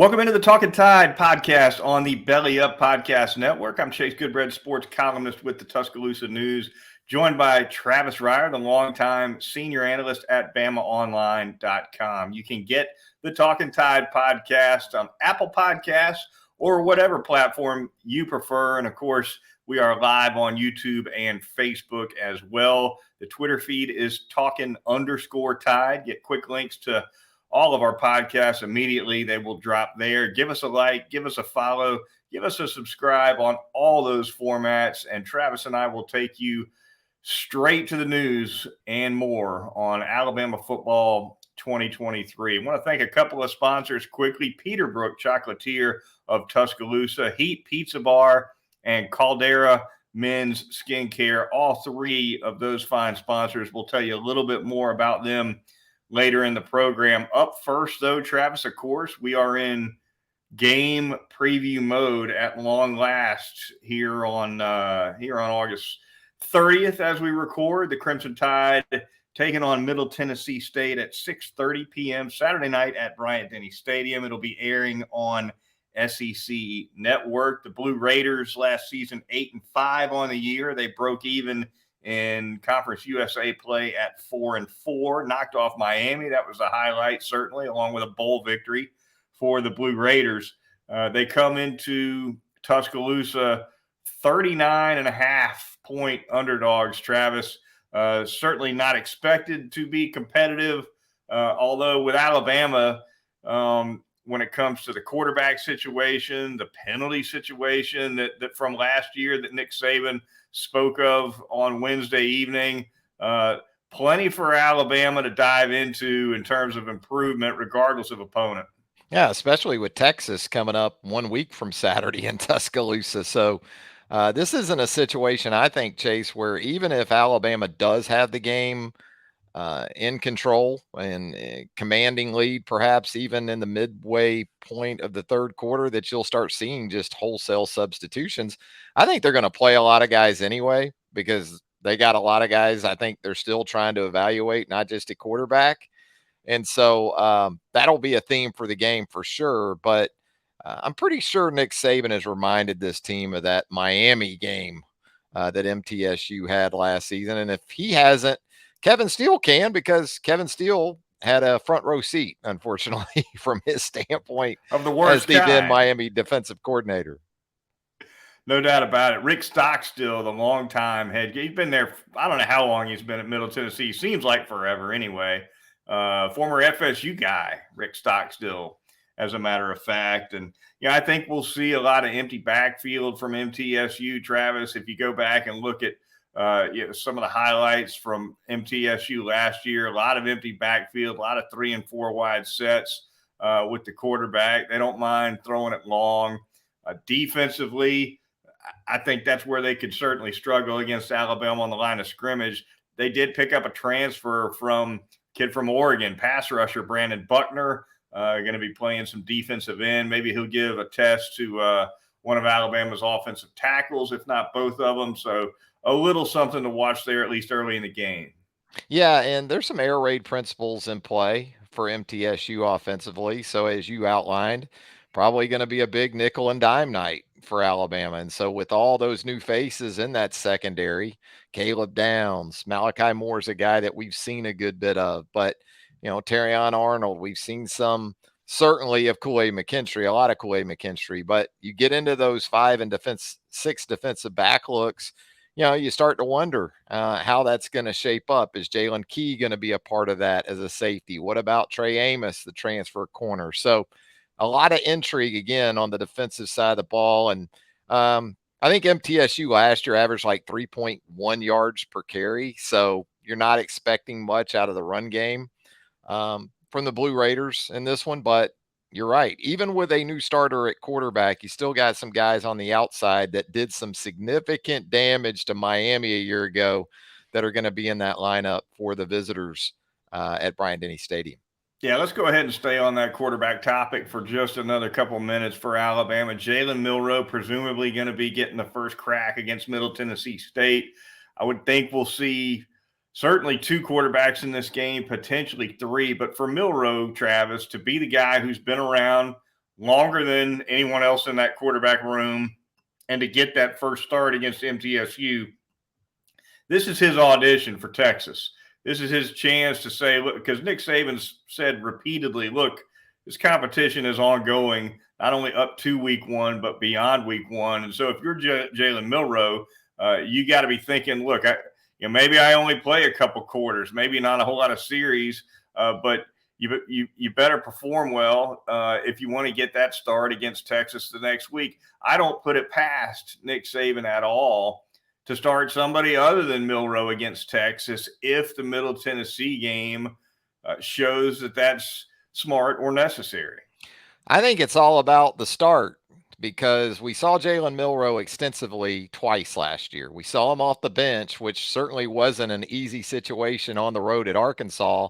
Welcome into the Talkin Tide podcast on the Belly Up Podcast Network. I'm Chase Goodbread, sports columnist with the Tuscaloosa News, joined by Travis Reier, the longtime senior analyst at BamaOnline.com. You can get the Talkin Tide podcast on Apple Podcasts or whatever platform you prefer. And of course, we are live on YouTube and Facebook as well. The Twitter feed is Talkin_Tide. Get quick links to all of our podcasts immediately. They will drop there. Give us a like, give us a follow, give us a subscribe on all those formats. And Travis and I will take you straight to the news and more on Alabama football 2023. I want to thank a couple of sponsors quickly. Peterbrook Chocolatier of Tuscaloosa, Heat Pizza Bar, and Caldera Men's Skincare. All three of those fine sponsors. We'll tell you a little bit more about them later in the program. Up first, though, Travis, of course, we are in game preview mode at long last here on August 30th as we record. The Crimson Tide taking on Middle Tennessee State at 6:30 p.m. Saturday night at Bryant-Denny Stadium. It'll be airing on SEC Network. The Blue Raiders last season 8-5 on the year. They broke even in Conference USA play at 4-4, knocked off Miami. That was a highlight, certainly, along with a bowl victory for the Blue Raiders. They come into Tuscaloosa 39.5-point underdogs, Travis. Certainly not expected to be competitive, although with Alabama, when it comes to the quarterback situation, the penalty situation that from last year that Nick Saban spoke of on Wednesday evening, plenty for Alabama to dive into in terms of improvement, regardless of opponent. Yeah, especially with Texas coming up 1 week from Saturday in Tuscaloosa. So this isn't a situation, I think, Chase, where even if Alabama does have the game in control and commanding lead, perhaps even in the midway point of the third quarter, that you'll start seeing just wholesale substitutions. I think they're going to play a lot of guys anyway because they got a lot of guys I think they're still trying to evaluate, not just a quarterback. And so that'll be a theme for the game for sure. But I'm pretty sure Nick Saban has reminded this team of that Miami game that MTSU had last season. And if he hasn't, Kevin Steele can, because Kevin Steele had a front row seat, unfortunately, from his standpoint of the worst as the then Miami defensive coordinator. No doubt about it. Rick Stockstill, the longtime head, he's been there. I don't know how long he's been at Middle Tennessee. Seems like forever anyway. Former FSU guy, Rick Stockstill, as a matter of fact. And, I think we'll see a lot of empty backfield from MTSU, Travis. If you go back and look at some of the highlights from MTSU last year, a lot of empty backfield, a lot of 3 and 4 wide sets with the quarterback. They don't mind throwing it long. Defensively, I think that's where they could certainly struggle against Alabama on the line of scrimmage. They did pick up a transfer from kid from Oregon, pass rusher Brandon Buckner, going to be playing some defensive end. Maybe he'll give a test to one of Alabama's offensive tackles, if not both of them. So a little something to watch there, at least early in the game. Yeah, and there's some air raid principles in play for MTSU offensively. So as you outlined, probably going to be a big nickel and dime night for Alabama. And so with all those new faces in that secondary, Caleb Downs, Malachi Moore's a guy that we've seen a good bit of, but Terrion Arnold, we've seen some certainly of Kool-Aid McKinstry, a lot of Kool-Aid McKinstry, but you get into those 5 and 6 defensive back looks, you start to wonder how that's going to shape up. Is Jalen Key going to be a part of that as a safety? What about Trey Amos, the transfer corner? So a lot of intrigue again on the defensive side of the ball. And I think MTSU last year averaged like 3.1 yards per carry. So you're not expecting much out of the run game from the Blue Raiders in this one. But you're right. Even with a new starter at quarterback, you still got some guys on the outside that did some significant damage to Miami a year ago that are going to be in that lineup for the visitors at Bryant-Denny Stadium. Yeah, let's go ahead and stay on that quarterback topic for just another couple minutes for Alabama. Jalen Milroe presumably going to be getting the first crack against Middle Tennessee State. I would think we'll see certainly 2 quarterbacks in this game, potentially 3. But for Milroe, Travis, to be the guy who's been around longer than anyone else in that quarterback room. And to get that first start against MTSU, this is his audition for Texas. This is his chance to say, look, because Nick Saban's said repeatedly, look, this competition is ongoing, not only up to week one, but beyond week one. And so if you're Jalen Milroe, you got to be thinking, look, maybe I only play a couple quarters, maybe not a whole lot of series, but you better perform well if you want to get that start against Texas the next week. I don't put it past Nick Saban at all to start somebody other than Milroe against Texas if the Middle Tennessee game shows that that's smart or necessary. I think it's all about the start because we saw Jalen Milroe extensively twice last year. We saw him off the bench, which certainly wasn't an easy situation on the road at Arkansas,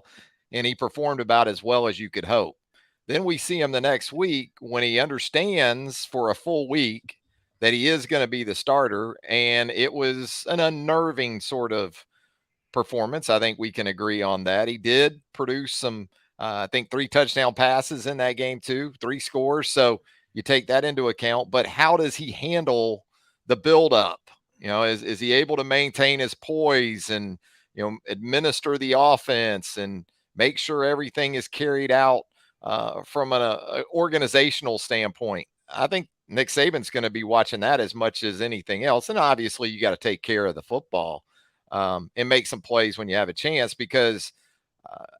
and he performed about as well as you could hope. Then we see him the next week when he understands for a full week that he is going to be the starter, and it was an unnerving sort of performance. I think we can agree on that. He did produce some, I think, 3 touchdown passes in that game, too, 3 scores. So you take that into account. But how does he handle the buildup? Is he able to maintain his poise and, administer the offense and make sure everything is carried out from an organizational standpoint? I think Nick Saban's going to be watching that as much as anything else. And obviously, you got to take care of the football and make some plays when you have a chance because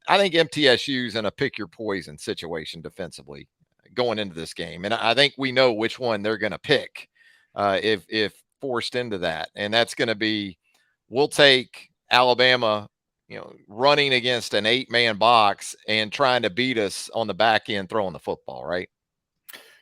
I think MTSU's in a pick your poison situation defensively going into this game. And I think we know which one they're going to pick if forced into that. And that's going to be, we'll take Alabama, running against an 8-man box and trying to beat us on the back end throwing the football, right?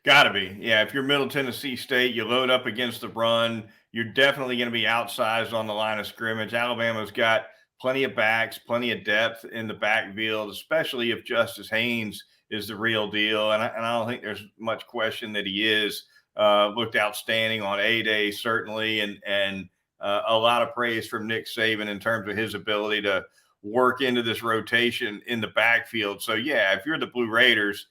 Got to be. Yeah. If you're Middle Tennessee State, you load up against the run, you're definitely going to be outsized on the line of scrimmage. Alabama's got plenty of backs, plenty of depth in the backfield, especially if Justice Haynes is the real deal. And I don't think there's much question that he is. Looked outstanding on A-Day, certainly. And a lot of praise from Nick Saban in terms of his ability to work into this rotation in the backfield. So, yeah, if you're the Blue Raiders,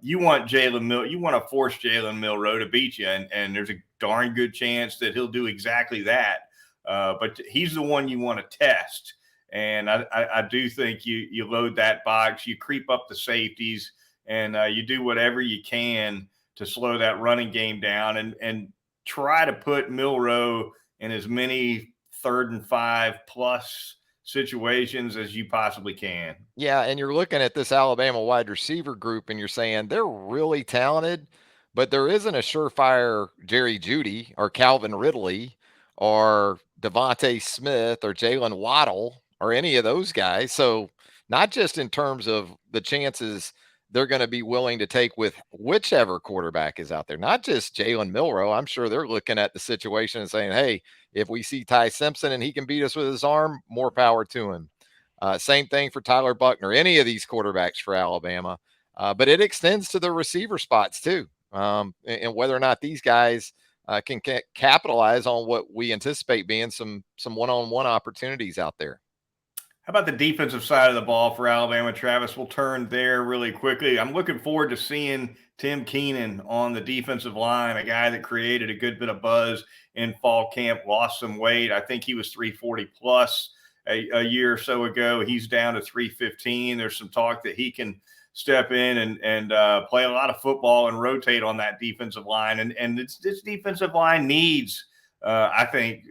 you want to force Jalen Milroe to beat you, and there's a darn good chance that he'll do exactly that. But he's the one you want to test, and I do think you load that box, you creep up the safeties, and you do whatever you can to slow that running game down, and try to put Milroe in as many 3rd and 5 plus situations as you possibly can. Yeah, and you're looking at this Alabama wide receiver group and you're saying they're really talented, but there isn't a surefire Jerry Jeudy or Calvin Ridley or Devontae Smith or Jalen Waddle or any of those guys. So not just in terms of the chances they're going to be willing to take with whichever quarterback is out there, not just Jalen Milroe. I'm sure they're looking at the situation and saying, hey, if we see Ty Simpson and he can beat us with his arm, more power to him. Same thing for Tyler Buckner, any of these quarterbacks for Alabama. But it extends to the receiver spots too, and whether or not these guys can capitalize on what we anticipate being some one-on-one opportunities out there. How about the defensive side of the ball for Alabama, Travis? We'll turn there really quickly. I'm looking forward to seeing Tim Keenan on the defensive line, a guy that created a good bit of buzz in fall camp, lost some weight. I think he was 340 plus a year or so ago. He's down to 315. There's some talk that he can step in and play a lot of football and rotate on that defensive line. And this defensive line needs, I think,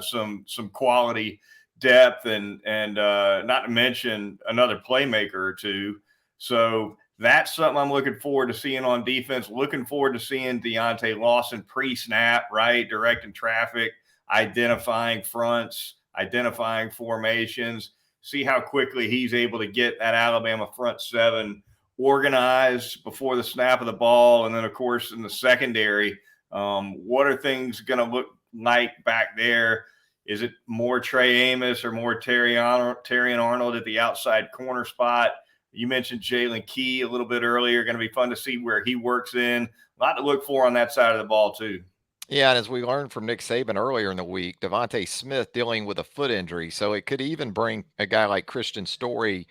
some quality depth and not to mention another playmaker or two. So that's something I'm looking forward to seeing on defense. Looking forward to seeing Deontay Lawson pre-snap, right, directing traffic, identifying fronts, identifying formations. See how quickly he's able to get that Alabama front seven organized before the snap of the ball. And then, of course, in the secondary, what are things going to look like back there? Is it more Trey Amos or more Terrion Arnold at the outside corner spot? You mentioned Jalen Key a little bit earlier. Going to be fun to see where he works in. A lot to look for on that side of the ball, too. Yeah, and as we learned from Nick Saban earlier in the week, Devontae Smith dealing with a foot injury. So it could even bring a guy like Christian Story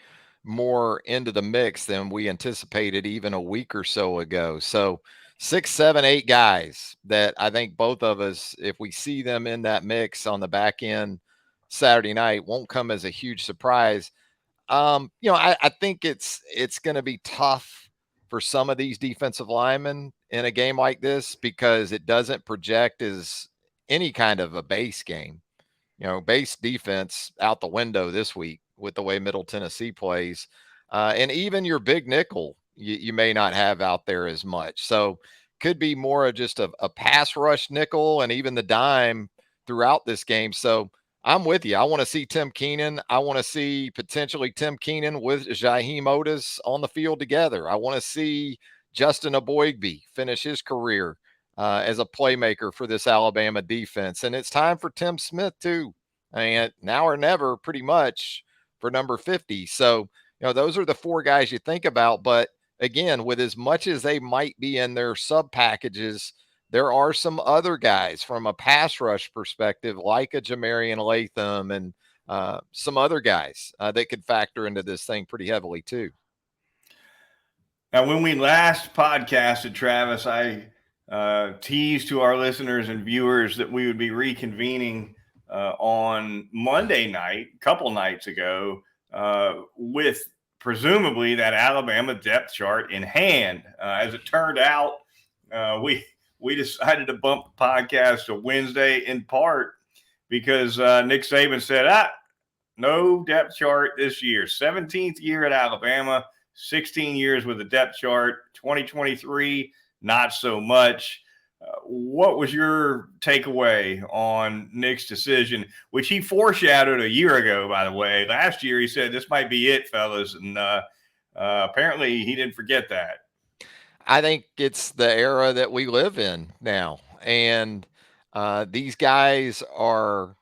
more into the mix than we anticipated even a week or so ago. So 6, 7, 8 guys that I think both of us, if we see them in that mix on the back end Saturday night, won't come as a huge surprise. I think it's going to be tough for some of these defensive linemen in a game like this because it doesn't project as any kind of a base game. Base defense out the window this week with the way Middle Tennessee plays. And even your big nickel, you may not have out there as much. So could be more of just a pass rush nickel and even the dime throughout this game. So I'm with you. I want to see Tim Keenan. I want to see potentially Tim Keenan with Jaheim Otis on the field together. I want to see Justin Aboigbe finish his career as a playmaker for this Alabama defense. And it's time for Tim Smith, too. I mean, now or never, pretty much, for number 50. So, those are the 4 guys you think about. But again, with as much as they might be in their sub packages, there are some other guys from a pass rush perspective, like a Jamarian Latham and some other guys that could factor into this thing pretty heavily, too. Now, when we last podcasted, Travis, I teased to our listeners and viewers that we would be reconvening on Monday night, a couple nights ago, with presumably that Alabama depth chart in hand. As it turned out, we decided to bump the podcast to Wednesday in part because Nick Saban said, no depth chart this year. 17th year at Alabama. 16 years with a depth chart, 2023, not so much. What was your takeaway on Nick's decision, which he foreshadowed a year ago, by the way? Last year, he said, this might be it, fellas. And apparently he didn't forget that. I think it's the era that we live in now. And these guys are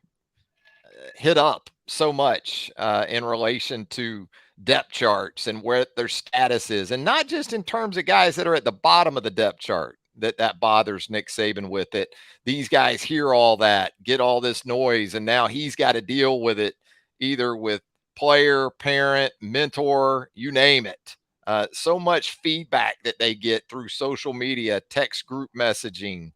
hit up so much in relation to depth charts and where their status is, and not just in terms of guys that are at the bottom of the depth chart that bothers Nick Saban with it. These guys hear all that, get all this noise, and now he's got to deal with it either with player, parent, mentor, you name it. So much feedback that they get through social media, text group messaging,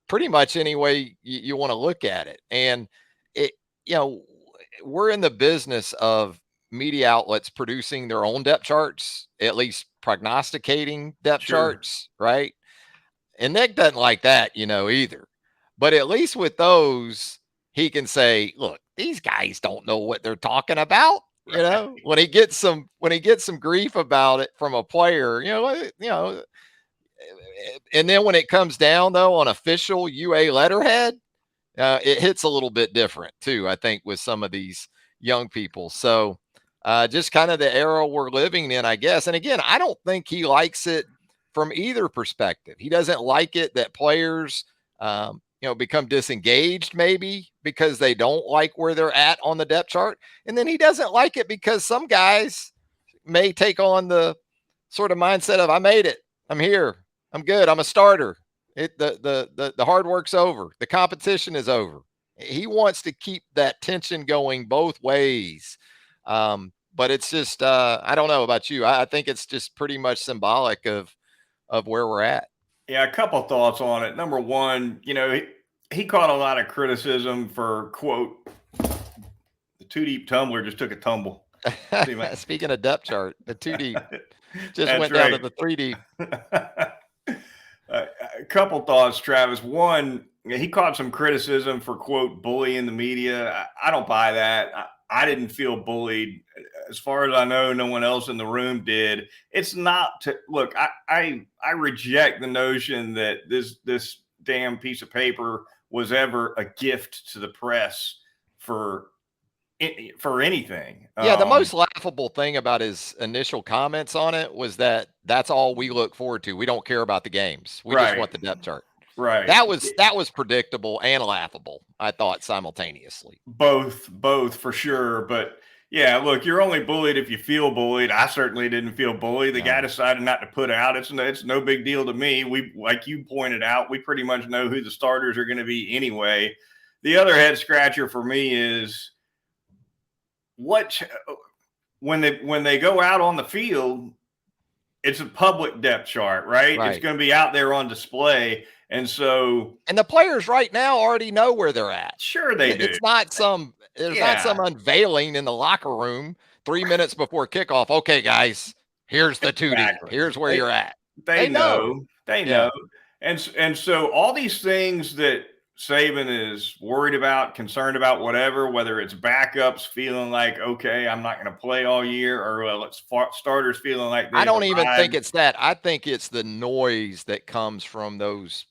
pretty much any way you want to look at it. And it, we're in the business of media outlets producing their own depth charts, at least prognosticating depth charts, right? And Nick doesn't like that, either. But at least with those, he can say, look, these guys don't know what they're talking about. Right. When he gets some grief about it from a player, and then when it comes down though on official UA letterhead, it hits a little bit different too, I think, with some of these young people. So just kind of the era we're living in, I guess. And again, I don't think he likes it from either perspective. He doesn't like it that players, become disengaged maybe because they don't like where they're at on the depth chart. And then he doesn't like it because some guys may take on the sort of mindset of, I made it. I'm here. I'm good. I'm a starter. The hard work's over. The competition is over. He wants to keep that tension going both ways. But it's just, I don't know about you. I think it's just pretty much symbolic of where we're at. Yeah, a couple thoughts on it. Number one, he caught a lot of criticism for, quote, the two deep tumbler just took a tumble. Speaking of depth chart, the 2 deep just went down to the 3 deep. A couple thoughts, Travis. One, he caught some criticism for, quote, bullying the media. I don't buy that. I didn't feel bullied. As far as I know, no one else in the room did. It's not to look. I reject the notion that this damn piece of paper was ever a gift to the press for anything. Yeah, the most laughable thing about his initial comments on it was that's all we look forward to. We don't care about the games. We just want the depth chart. Right. That was predictable and laughable, I thought, simultaneously. Both for sure. But yeah, look, you're only bullied if you feel bullied. I certainly didn't feel bullied. The guy decided not to put out. It's no big deal to me. We, like you pointed out, we pretty much know who the starters are going to be anyway. The other head scratcher for me is when they go out on the field, it's a public depth chart, right? It's Right. going to be out there on display. And so, And the players right now already know where they're at. sure they do. There's not Yeah, some unveiling in the locker room 3 minutes before kickoff. Okay, guys, here's the 2D. exactly. Here's where They you're at. they They know. know. They know. Yeah. And so all these things that Saban is worried about, concerned about, whatever, whether it's backups feeling like, okay, I'm not going to play all year, or starters feeling like I they've don't even think arrived. it's that. I think it's the noise that comes from the It's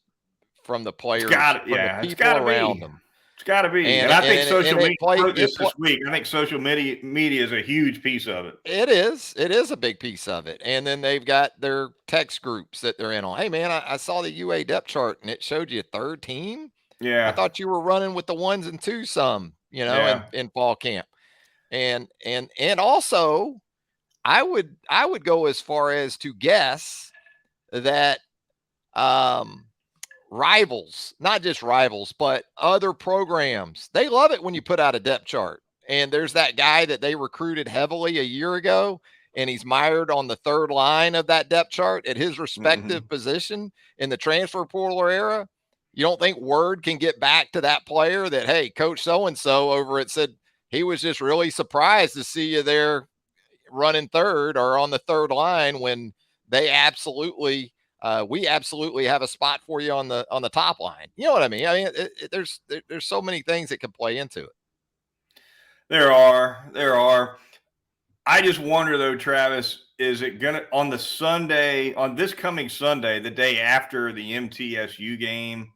players, got from the yeah, it's people got to around be. them. It's got to be. And And I think and social and media it play wrote it this week. I think social media is a huge piece of it. It is. It is a big piece of it. And then they've got their text groups that they're in on. Hey, man, I saw the UA depth chart and it showed you a third team. I Yeah, thought you were running with the ones and twos some, yeah. in fall camp. And also I would go as far as to guess that um rivals, not just rivals, but other programs, they love it when you put out a depth chart. And there's that guy that they recruited heavily a year ago, and he's mired on the third line of that depth chart at his Mm-hmm. respective position in the transfer portal era. You don't think word can get back to that player that, hey, Coach so and so over it said he was just really surprised to see you there running third or on the third line when they absolutely we absolutely have a spot for you on the top line. You know what I mean? I mean, there's so many things that can play into it. There are. I just wonder though, Travis, is it gonna on this coming Sunday, the day after the MTSU game?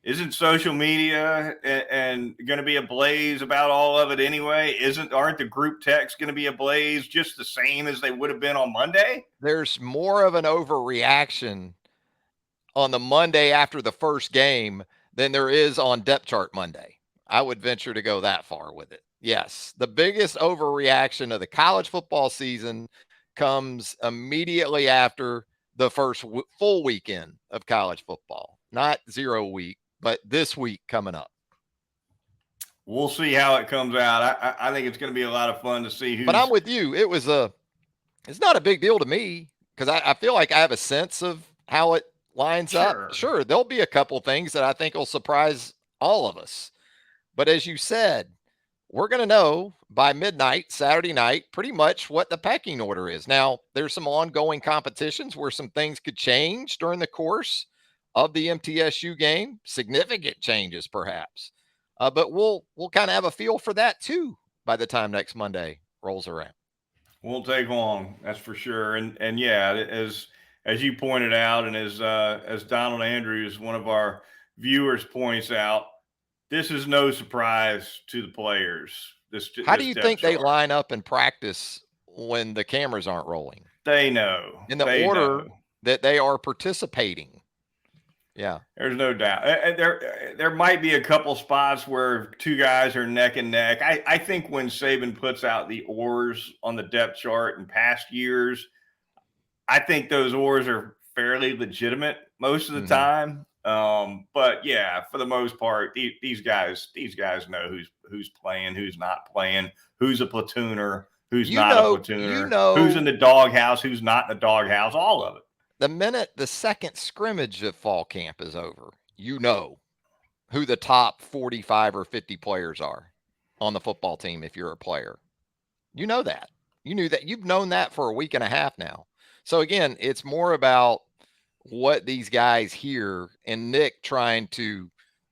Isn't social media and going to be ablaze about all of it anyway? Aren't the group texts going to be ablaze just the same as they would have been on Monday? There's more of an overreaction on the Monday after the first game than there is on depth chart Monday. I would venture to go that far with it. Yes, the biggest overreaction of the college football season comes immediately after the first full weekend of college football, not 0 week, but this week coming up. We'll see how it comes out. I think it's going to be a lot of fun to see But I'm who's with you. It's not a big deal to me because I feel like I have a sense of how it lines up. sure. Sure, there'll be a couple things that I think will surprise all of us. But as you said, we're going to know by midnight, Saturday night, pretty much what the pecking order is. Now, there's some ongoing competitions where some things could change during the course of the MTSU game, significant changes perhaps. But we'll kind of have a feel for that too by the time next Monday rolls around. Won't take long, that's for sure. And yeah, as you pointed out, and as Donald Andrews, one of our viewers, points out, this is no surprise to the players. How do This you depth think they chart, line up in practice when the cameras aren't rolling? they know, In the they order know. that they are participating. Yeah. There's no doubt. There might be a couple spots where two guys are neck and neck. I think when Saban puts out the oars on the depth chart in past years, I think those oars are fairly legitimate most of the Mm-hmm. time. But yeah, for the most part, these guys know who's playing, who's not playing, who's a platooner, who's not a You platooner, who's in know, the doghouse, who's not in the doghouse, all of it. the minute the second scrimmage of fall camp is over, you know who the top 45 or 50 players are on the football team if you're a player. You know that. You knew that. You've known that for a week and a half now. So again, it's more about what these guys hear and Nick trying to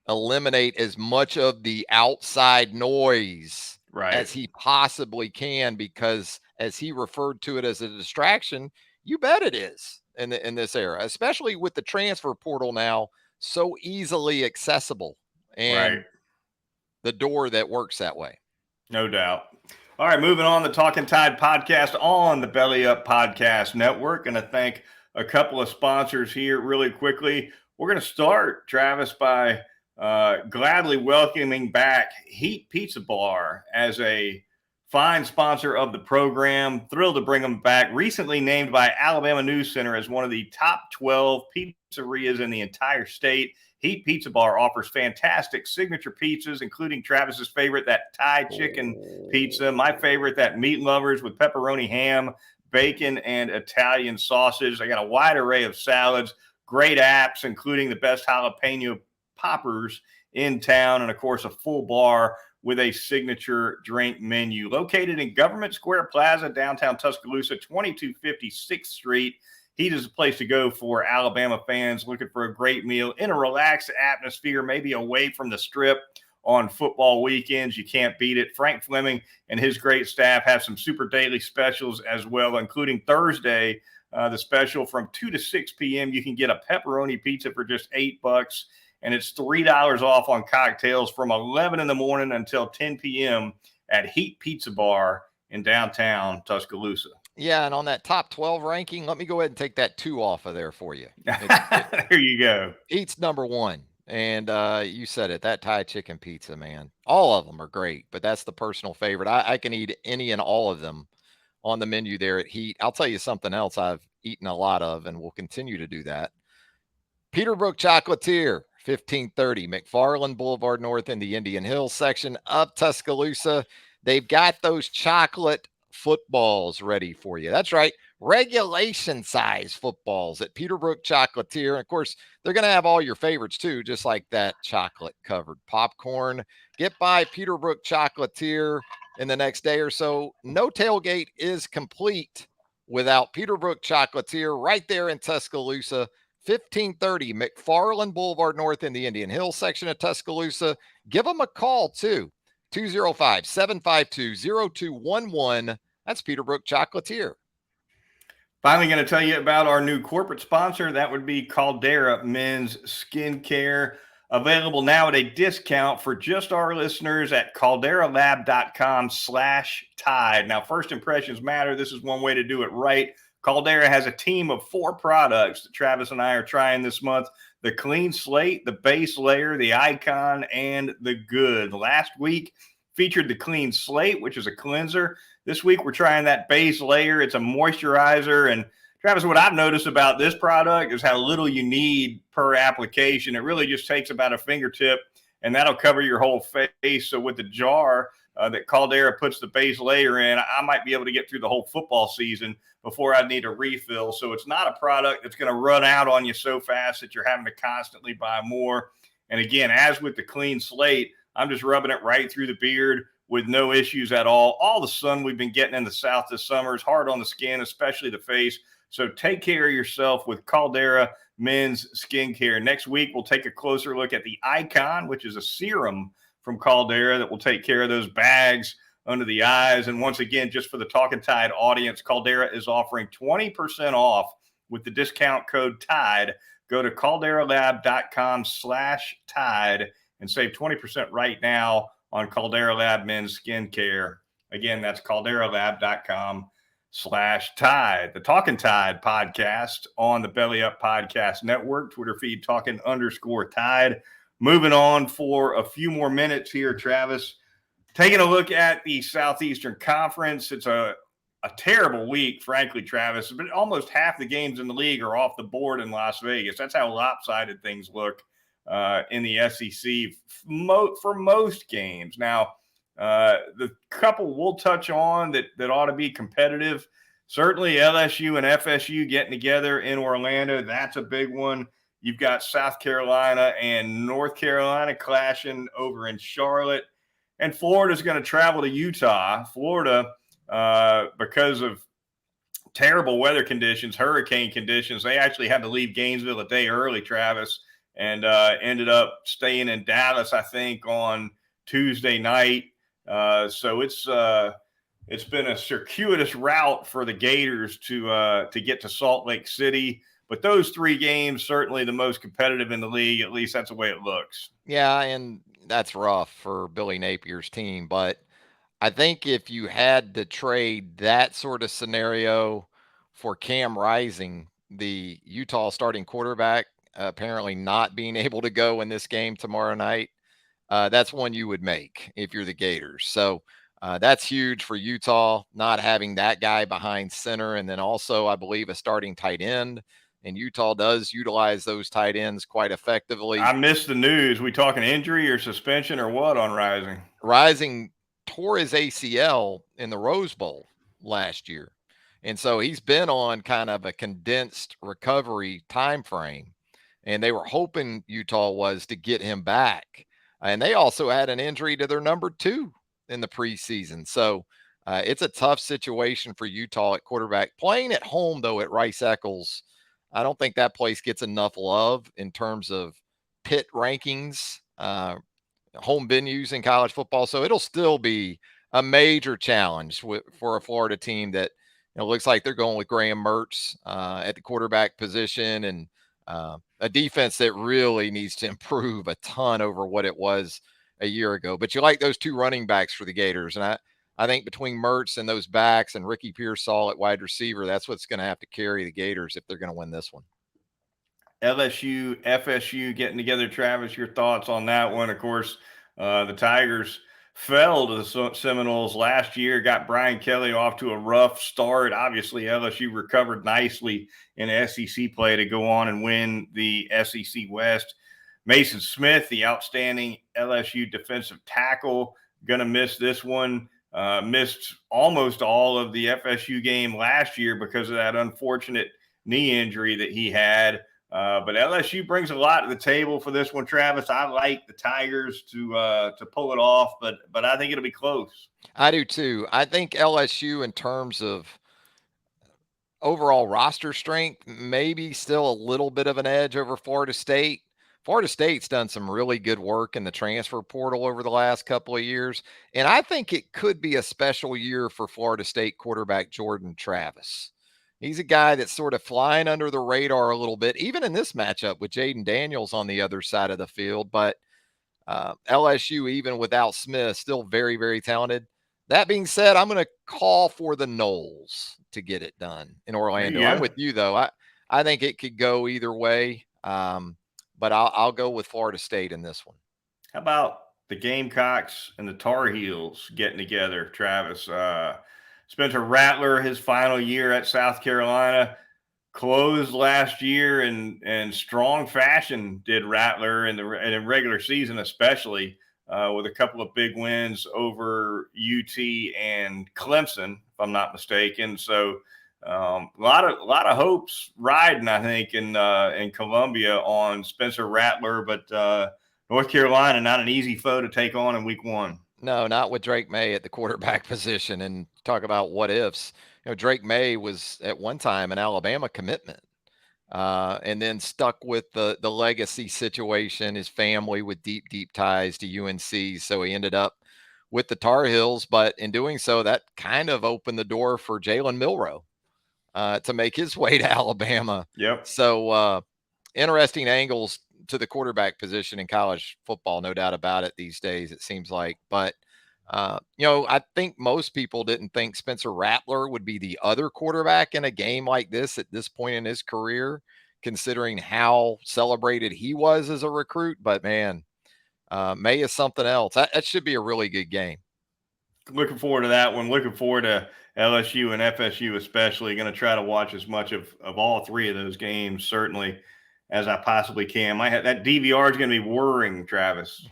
eliminate as much of the outside noise Right, as he possibly can, because as he referred to it as a distraction, you bet it is in this era, especially with the transfer portal now so easily accessible right. and the door that works that way. No doubt. All right, moving on, the Talkin Tide podcast on the Belly Up Podcast Network. Going to thank a couple of sponsors here really quickly. We're going to start, Travis, by gladly welcoming back Heat Pizza Bar as a fine sponsor of the program. Thrilled to bring them back. Recently named by Alabama News Center as one of the top 12 pizzerias in the entire state. Heat Pizza Bar offers fantastic signature pizzas, including Travis's favorite, that Thai chicken pizza. My favorite, that Meat Lovers with pepperoni, ham, bacon, and Italian sausage. I got a wide array of salads, great apps, including the best jalapeno poppers in town, and of course a full bar with a signature drink menu. Located in Government Square Plaza, downtown Tuscaloosa, 2256th Street. Heat is a place to go for Alabama fans looking for a great meal in a relaxed atmosphere, maybe away from the Strip on football weekends. You can't beat it. Frank Fleming and his great staff have some super daily specials as well, including Thursday, the special from 2 to 6 p.m. You can get a pepperoni pizza for just $8, and it's $3 off on cocktails from 11 in the morning until 10 p.m. at Heat Pizza Bar in downtown Tuscaloosa. Yeah, and on that top 12 ranking, let me go ahead and take that 2 off of there for you. There you go. Heat's number 1. And you said it, that Thai chicken pizza, man. All of them are great, but that's the personal favorite. I can eat any and all of them on the menu there at Heat. I'll tell you something else I've eaten a lot of and will continue to do that. Peterbrook Chocolatier, 1530 McFarland Boulevard North in the Indian Hills section of Tuscaloosa. They've got those chocolate footballs ready for you. That's right. Regulation size footballs at Peterbrook Chocolatier. And of course, they're going to have all your favorites too, just like that chocolate covered popcorn. Get by Peterbrook Chocolatier in the next day or so. No tailgate is complete without Peterbrook Chocolatier right there in Tuscaloosa. 1530 McFarland Boulevard North in the Indian Hills section of Tuscaloosa. Give them a call too. 205-752-0211. That's Peterbrook Chocolatier. Finally, going to tell you about our new corporate sponsor. That would be Caldera Men's Skincare. Available now at a discount for just our listeners at calderalab.com/Tide. Now, first impressions matter. This is one way to do it right. Caldera has a team of 4 products that Travis and I are trying this month: the Clean Slate, the Base Layer, the Icon, and the Good. Last week featured the Clean Slate, which is a cleanser. This week we're trying that Base Layer. It's a moisturizer. And Travis, what I've noticed about this product is how little you need per application. It really just takes about a fingertip, and that'll cover your whole face. So with the jar that Caldera puts the base layer in, I might be able to get through the whole football season before I need a refill. So it's not a product that's going to run out on you so fast that you're having to constantly buy more. And again, as with the Clean Slate, I'm just rubbing it right through the beard with no issues at all. All the sun we've been getting in the South this summer is hard on the skin, especially the face. So take care of yourself with Caldera Men's Skincare. Next week, we'll take a closer look at the Icon, which is a serum from Caldera that will take care of those bags under the eyes. And once again, just for the Talkin Tide audience, Caldera is offering 20% off with the discount code TIDE. Go to calderalab.com/Tide and save 20% right now on Caldera Lab Men's Skincare. Again, that's calderalab.com/Tide. The Talkin Tide podcast on the Belly Up Podcast Network, Twitter feed Talkin_Tide. Moving on for a few more minutes here, Travis. Taking a look at the Southeastern Conference. It's a terrible week, frankly, Travis. But almost half the games in the league are off the board in Las Vegas. That's how lopsided things look in the SEC for most games. Now, the couple we'll touch on that ought to be competitive, certainly LSU and FSU getting together in Orlando. That's a big one. You've got South Carolina and North Carolina clashing over in Charlotte. And Florida's going to travel to Utah. Florida, because of terrible weather conditions, hurricane conditions, they actually had to leave Gainesville a day early, Travis, and ended up staying in Dallas, I think, on Tuesday night. So it's been a circuitous route for the Gators to get to Salt Lake City. But those 3 games, certainly the most competitive in the league. At least that's the way it looks. Yeah, and that's rough for Billy Napier's team. But I think if you had to trade that sort of scenario for Cam Rising, the Utah starting quarterback, apparently not being able to go in this game tomorrow night, that's one you would make if you're the Gators. So that's huge for Utah, not having that guy behind center. And then also, I believe, a starting tight end and Utah does utilize those tight ends quite effectively. I missed the news. We talking injury or suspension or what on Rising? Rising tore his ACL in the Rose Bowl last year. And so he's been on kind of a condensed recovery time frame. And they were hoping Utah was to get him back. And they also had an injury to their number 2 in the preseason. So it's a tough situation for Utah at quarterback. Playing at home, though, at Rice Eccles, I don't think that place gets enough love in terms of pit rankings, home venues in college football. So it'll still be a major challenge for a Florida team that looks like they're going with Graham Mertz at the quarterback position, and a defense that really needs to improve a ton over what it was a year ago. But you like those 2 running backs for the Gators, and I think between Mertz and those backs and Ricky Pearsall at wide receiver, that's what's going to have to carry the Gators if they're going to win this one. LSU, FSU getting together. Travis, your thoughts on that one? Of course, the Tigers fell to the Seminoles last year, got Brian Kelly off to a rough start. Obviously, LSU recovered nicely in SEC play to go on and win the SEC West. Mason Smith, the outstanding LSU defensive tackle, going to miss this one. Missed almost all of the FSU game last year because of that unfortunate knee injury that he had. But LSU brings a lot to the table for this one, Travis. I like the Tigers to pull it off, but I think it'll be close. I do too. I think LSU, in terms of overall roster strength, maybe still a little bit of an edge over Florida State. Florida State's done some really good work in the transfer portal over the last couple of years, and I think it could be a special year for Florida State quarterback Jordan Travis. He's a guy that's sort of flying under the radar a little bit, even in this matchup with Jaden Daniels on the other side of the field. But LSU, even without Smith, still very, very talented. That being said, I'm going to call for the Noles to get it done in Orlando. I'm with you, though. I think it could go either way, but I'll go with Florida State in this one. How about the Gamecocks and the Tar Heels getting together, Travis? Spencer Rattler, his final year at South Carolina, closed last year in strong fashion. Did Rattler in the regular season, especially with a couple of big wins over UT and Clemson, if I'm not mistaken. So a lot of hopes riding, I think, in Columbia on Spencer Rattler, but North Carolina not an easy foe to take on in week 1. No, not with Drake May at the quarterback position. And talk about what ifs. Drake May was at one time an Alabama commitment, and then stuck with the legacy situation, his family with deep ties to UNC. So he ended up with the Tar Heels. But in doing so, that kind of opened the door for Jalen Milroe to make his way to Alabama. Yep. So interesting angles to the quarterback position in college football, no doubt about it these days, it seems like. But, I think most people didn't think Spencer Rattler would be the other quarterback in a game like this at this point in his career, considering how celebrated he was as a recruit. But, man, May is something else. That should be a really good game. Looking forward to that one. Looking forward to LSU and FSU especially. Going to try to watch as much of all 3 of those games, certainly, as I possibly can. That DVR is going to be whirring, Travis,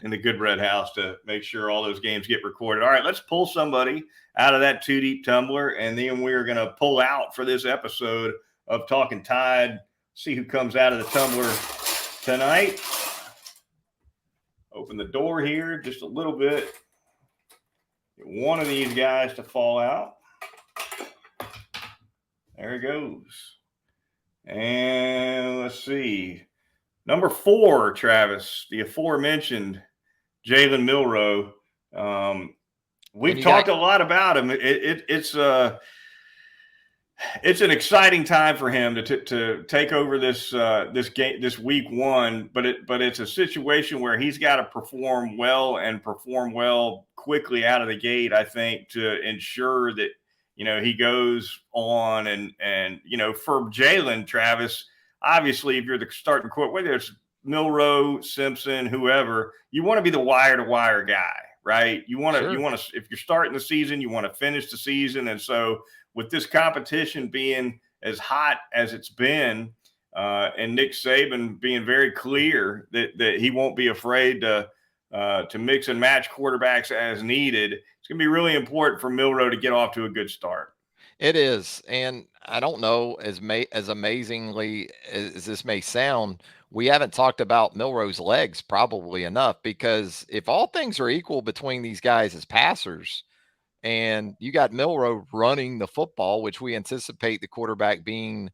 in the Goodbread house to make sure all those games get recorded. All right, let's pull somebody out of that 2-deep tumbler, and then we are going to pull out for this episode of Talkin Tide. See who comes out of the tumbler tonight. Open the door here just a little bit. Get one of these guys to fall out. There he goes. And let's see. Number 4, Travis, the aforementioned Jalen Milroe. We've talked a lot about him. It's an exciting time for him to take over this game, this week 1. But it's a situation where he's got to perform well and perform well quickly out of the gate, I think, to ensure that he goes on and for Jalen, Travis, obviously, if you're the starting quarterback, whether it's Milroe, Simpson, whoever, you want to be the wire-to-wire guy, right? You want to, if you're starting the season, you want to finish the season. And so with this competition being as hot as it's been, and Nick Saban being very clear that he won't be afraid to mix and match quarterbacks as needed, it's going to be really important for Milroe to get off to a good start. It is, and I don't know, as amazingly as this may sound, we haven't talked about Milroe's legs probably enough, because if all things are equal between these guys as passers, and you got Milroe running the football, which we anticipate the quarterback being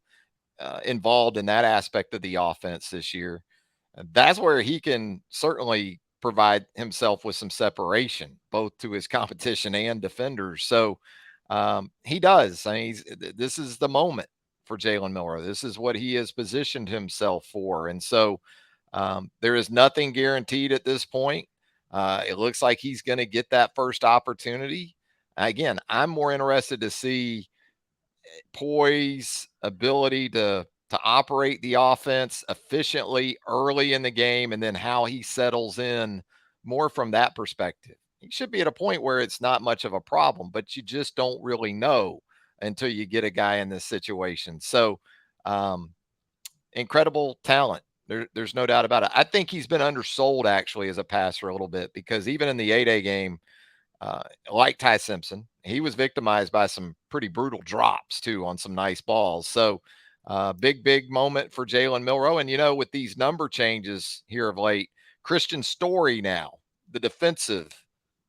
involved in that aspect of the offense this year, that's where he can certainly provide himself with some separation, both to his competition and defenders. So he does. I mean, this is the moment for Jalen Milroe. This is what he has positioned himself for. And so there is nothing guaranteed at this point. It looks like he's going to get that first opportunity. Again, I'm more interested to see poise, ability to operate the offense efficiently early in the game, and then how he settles in more from that perspective. He should be at a point where it's not much of a problem, but you just don't really know until you get a guy in this situation. So, incredible talent. There's no doubt about it. I think he's been undersold actually as a passer a little bit, because even in the 8A game, like Ty Simpson, he was victimized by some pretty brutal drops too on some nice balls. So big moment for Jalen Milroe. And, with these number changes here of late, Christian Story now, the defensive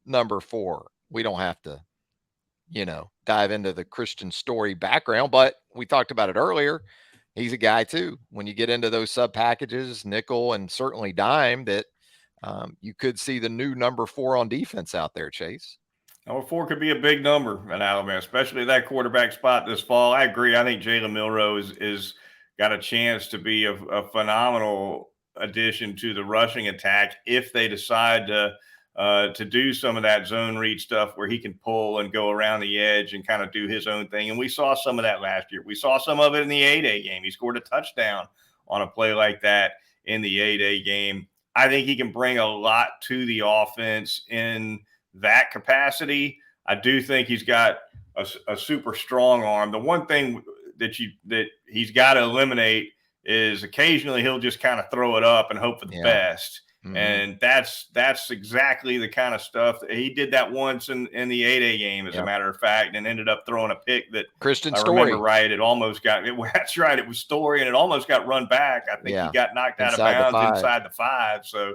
number 4. We don't have to, dive into the Christian Story background, but we talked about it earlier. He's a guy too, when you get into those sub packages, nickel and certainly dime, that you could see the new number 4 on defense out there, Chase. Number 4 could be a big number in Alabama, especially that quarterback spot this fall. I agree. I think Jalen Milroe is got a chance to be a phenomenal addition to the rushing attack if they decide to do some of that zone read stuff where he can pull and go around the edge and kind of do his own thing. And we saw some of that last year. We saw some of it in the 8A game. He scored a touchdown on a play like that in the 8A game. I think he can bring a lot to the offense in that capacity. I do think he's got a super strong arm. The one thing that he's got to eliminate is occasionally he'll just kind of throw it up and hope for the best. Mm-hmm. And that's exactly the kind of stuff that he did that once in the 8A game, as a matter of fact, and ended up throwing a pick that Christian Story. Remember right, it almost got that's right. It was Story, and it almost got run back. I think he got knocked out of bounds inside the 5. So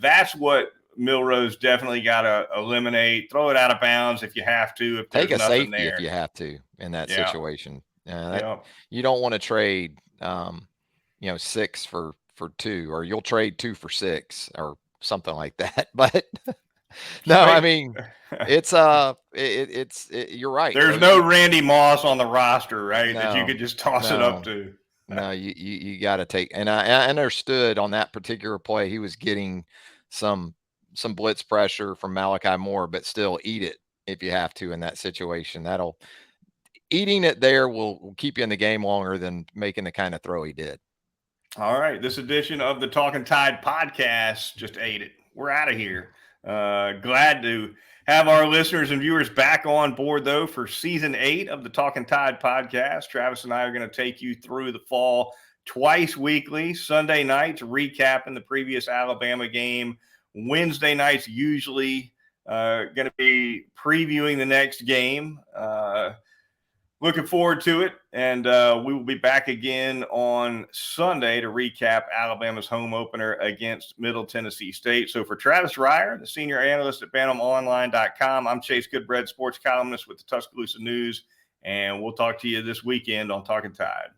that's what Milroe's definitely got to eliminate. Throw it out of bounds if you have to. If take a safety there. if you have to in that situation. You don't want to trade 6 for 2, or you'll trade 2 for 6 or something like that. But no, I mean, it's you're right. There's no Randy Moss on the roster, right? That you could just toss it up to. No, you got to take. And I understood on that particular play, he was getting some blitz pressure from Malachi Moore, but still eat it if you have to in that situation. Eating it there will keep you in the game longer than making the kind of throw he did. All right. This edition of the Talkin Tide podcast just ate it. We're out of here. Glad to have our listeners and viewers back on board, though, for season 8 of the Talkin Tide podcast. Travis and I are going to take you through the fall twice weekly. Sunday nights recapping the previous Alabama game. Wednesday nights usually going to be previewing the next game. Looking forward to it, and we will be back again on Sunday to recap Alabama's home opener against Middle Tennessee State. So for Travis Reier, the senior analyst at BanthamOnline.com, I'm Chase Goodbread, sports columnist with the Tuscaloosa News, and we'll talk to you this weekend on Talkin Tide.